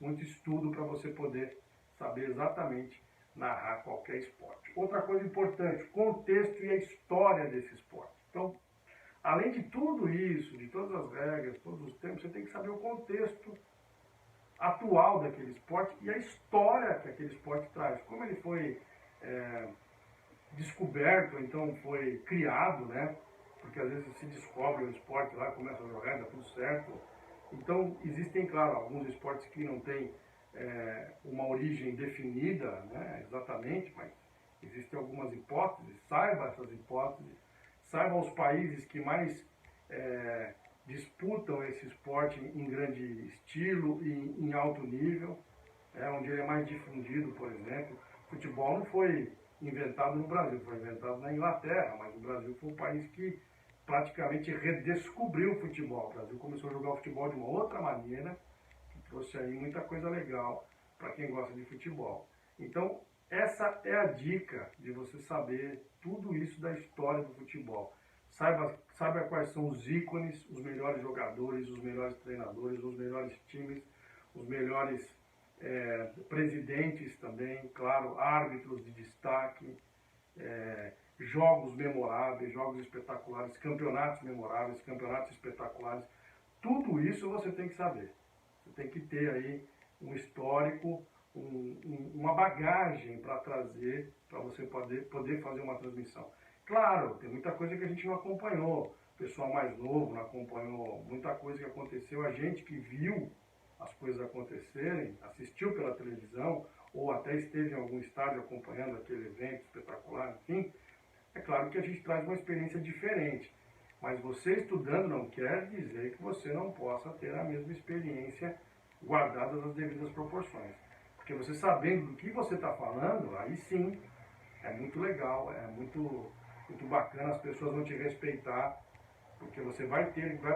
muito estudo para você poder saber exatamente narrar qualquer esporte. Outra coisa importante, contexto e a história desse esporte. Então, além de tudo isso, de todas as regras, todos os termos, você tem que saber o contexto atual daquele esporte e a história que aquele esporte traz. Como ele foi descoberto, então foi criado, né? Porque às vezes se descobre o esporte lá, começa a jogar, dá tudo certo. Então existem, claro, alguns esportes que não têm uma origem definida, né, exatamente, mas existem algumas hipóteses. Saiba essas hipóteses, saiba os países que mais disputam esse esporte em grande estilo e em alto nível, onde ele é mais difundido, por exemplo. Futebol não foi inventado no Brasil, foi inventado na Inglaterra, mas o Brasil foi um país que praticamente redescobriu o futebol. O Brasil começou a jogar o futebol de uma outra maneira, que trouxe aí muita coisa legal para quem gosta de futebol. Então, essa é a dica de você saber tudo isso da história do futebol. Saiba quais são os ícones, os melhores jogadores, os melhores treinadores, os melhores times, os melhores presidentes também, claro, árbitros de destaque, jogos memoráveis, jogos espetaculares, campeonatos memoráveis, campeonatos espetaculares. Tudo isso você tem que saber. Você tem que ter aí um histórico, uma bagagem para trazer, para você poder fazer uma transmissão. Claro, tem muita coisa que a gente não acompanhou. O pessoal mais novo não acompanhou muita coisa que aconteceu. A gente que viu as coisas acontecerem, assistiu pela televisão, ou até esteve em algum estádio acompanhando aquele evento espetacular, enfim, é claro que a gente traz uma experiência diferente. Mas você estudando não quer dizer que você não possa ter a mesma experiência guardadas as devidas proporções. Porque você sabendo do que você está falando, aí sim, é muito legal, é muito bacana, as pessoas vão te respeitar, porque você vai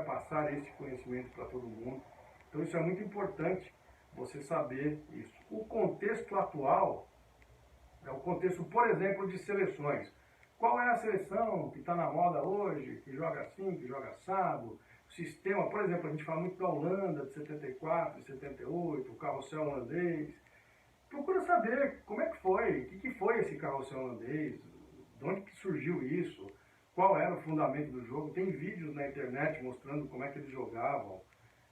passar esse conhecimento para todo mundo. Então isso é muito importante, você saber isso. O contexto atual é o contexto, por exemplo, de seleções. Qual é a seleção que está na moda hoje, que joga assim, que joga assado? O sistema, por exemplo, a gente fala muito da Holanda, de 74, de 78, o carrossel holandês. Procura saber como é que foi, o que foi esse carrossel holandês, de onde que surgiu isso, qual era o fundamento do jogo. Tem vídeos na internet mostrando como é que eles jogavam.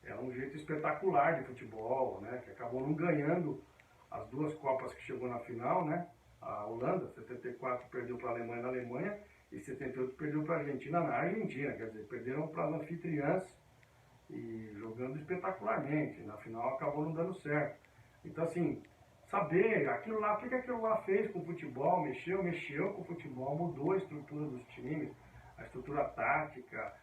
É um jeito espetacular de futebol, né? Que acabou não ganhando as duas Copas que chegou na final, né? A Holanda, 74 perdeu para a Alemanha na Alemanha e 78 perdeu para a Argentina na Argentina. Quer dizer, perderam para as anfitriãs e jogando espetacularmente. Na final acabou não dando certo. Então, assim, saber aquilo lá, o que aquilo lá fez com o futebol, mexeu com o futebol, mudou a estrutura dos times, a estrutura tática,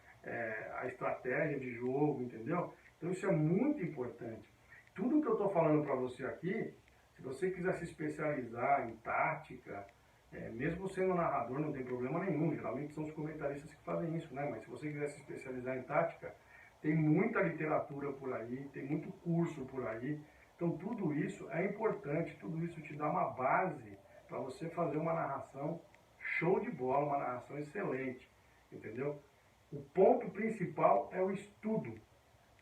a estratégia de jogo, entendeu? Então isso é muito importante. Tudo que eu estou falando para você aqui, se você quiser se especializar em tática, mesmo sendo narrador não tem problema nenhum, geralmente são os comentaristas que fazem isso, né? Mas se você quiser se especializar em tática, tem muita literatura por aí, tem muito curso por aí. Então tudo isso é importante, tudo isso te dá uma base para você fazer uma narração show de bola, uma narração excelente, entendeu? O ponto principal é o estudo.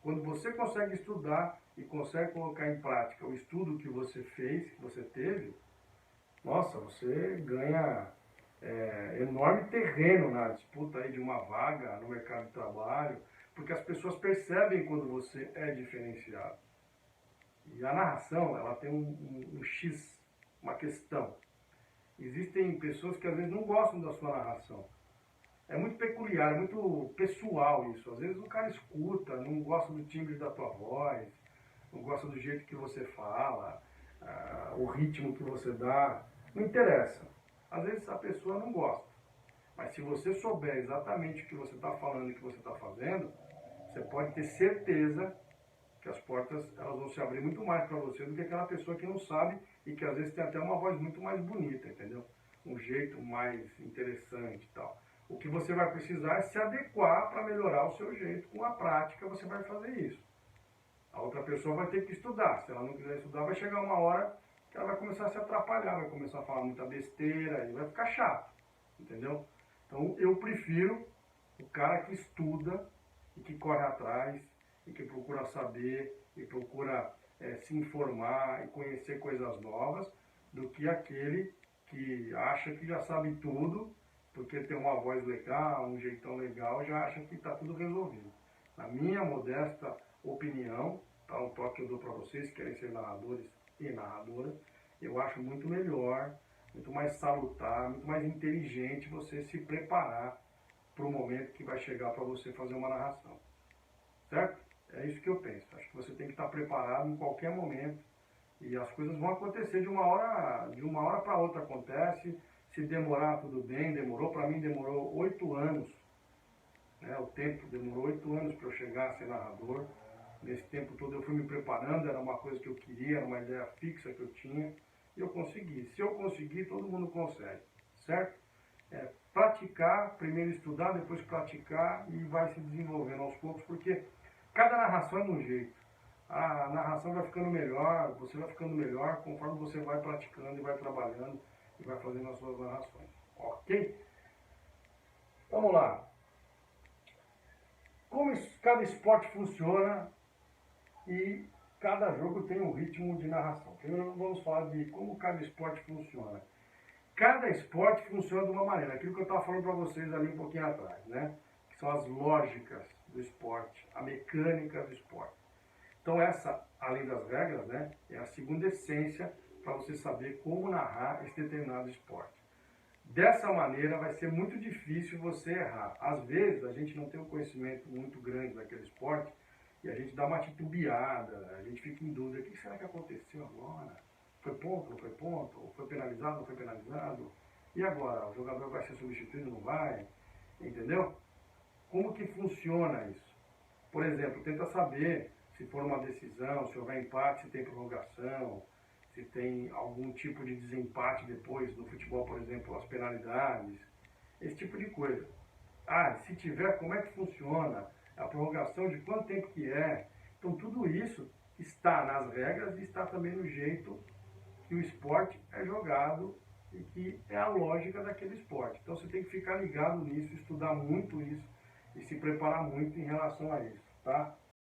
Quando você consegue estudar e consegue colocar em prática o estudo que você fez, que você teve, nossa, você ganha enorme terreno na disputa aí de uma vaga no mercado de trabalho, porque as pessoas percebem quando você é diferenciado. E a narração, ela tem um X, uma questão. Existem pessoas que às vezes não gostam da sua narração. É muito peculiar, é muito pessoal isso. Às vezes o cara escuta, não gosta do timbre da tua voz, não gosta do jeito que você fala, o ritmo que você dá. Não interessa. Às vezes a pessoa não gosta. Mas se você souber exatamente o que você está falando e o que você está fazendo, você pode ter certeza que as portas elas vão se abrir muito mais para você do que aquela pessoa que não sabe e que às vezes tem até uma voz muito mais bonita, entendeu? Um jeito mais interessante e tal. O que você vai precisar é se adequar para melhorar o seu jeito. Com a prática você vai fazer isso. A outra pessoa vai ter que estudar. Se ela não quiser estudar, vai chegar uma hora que ela vai começar a se atrapalhar, vai começar a falar muita besteira e vai ficar chato, entendeu? Então eu prefiro o cara que estuda e que corre atrás e que procura saber e procura se informar e conhecer coisas novas do que aquele que acha que já sabe tudo, porque tem uma voz legal, um jeitão legal, já acha que está tudo resolvido. Na minha modesta opinião, tá, um toque que eu dou para vocês que querem ser narradores e narradoras, eu acho muito melhor, muito mais salutar, muito mais inteligente você se preparar para o momento que vai chegar para você fazer uma narração. Certo? É isso que eu penso. Acho que você tem que estar preparado em qualquer momento e as coisas vão acontecer de uma hora para outra acontece. Se demorar, tudo bem, demorou. Para mim demorou 8 anos. Né? O tempo demorou 8 anos para eu chegar a ser narrador. Nesse tempo todo eu fui me preparando, era uma coisa que eu queria, era uma ideia fixa que eu tinha. E eu consegui. Se eu conseguir, todo mundo consegue. Certo? Praticar, primeiro estudar, depois praticar e vai se desenvolvendo aos poucos, porque cada narração é de um jeito. A narração vai ficando melhor, você vai ficando melhor conforme você vai praticando e vai trabalhando e vai fazendo as suas narrações. Ok? Vamos lá. Como cada esporte funciona e cada jogo tem um ritmo de narração. Primeiro vamos falar de como cada esporte funciona. Cada esporte funciona de uma maneira, aquilo que eu estava falando para vocês ali um pouquinho atrás, né? Que são as lógicas do esporte, a mecânica do esporte. Então essa, além das regras, né, é a segunda essência para você saber como narrar esse determinado esporte. Dessa maneira vai ser muito difícil você errar. Às vezes a gente não tem um conhecimento muito grande daquele esporte e a gente dá uma titubeada, a gente fica em dúvida, o que será que aconteceu agora? Foi ponto, não foi ponto? Foi penalizado, não foi penalizado? E agora? O jogador vai ser substituído, não vai? Entendeu? Como que funciona isso? Por exemplo, tenta saber se for uma decisão, se houver empate, se tem prorrogação, se tem algum tipo de desempate depois, no futebol, por exemplo, as penalidades, esse tipo de coisa. Ah, se tiver, como é que funciona? A prorrogação, de quanto tempo que é? Então, tudo isso está nas regras e está também no jeito que o esporte é jogado e que é a lógica daquele esporte. Então você tem que ficar ligado nisso, estudar muito isso e se preparar muito em relação a isso, tá?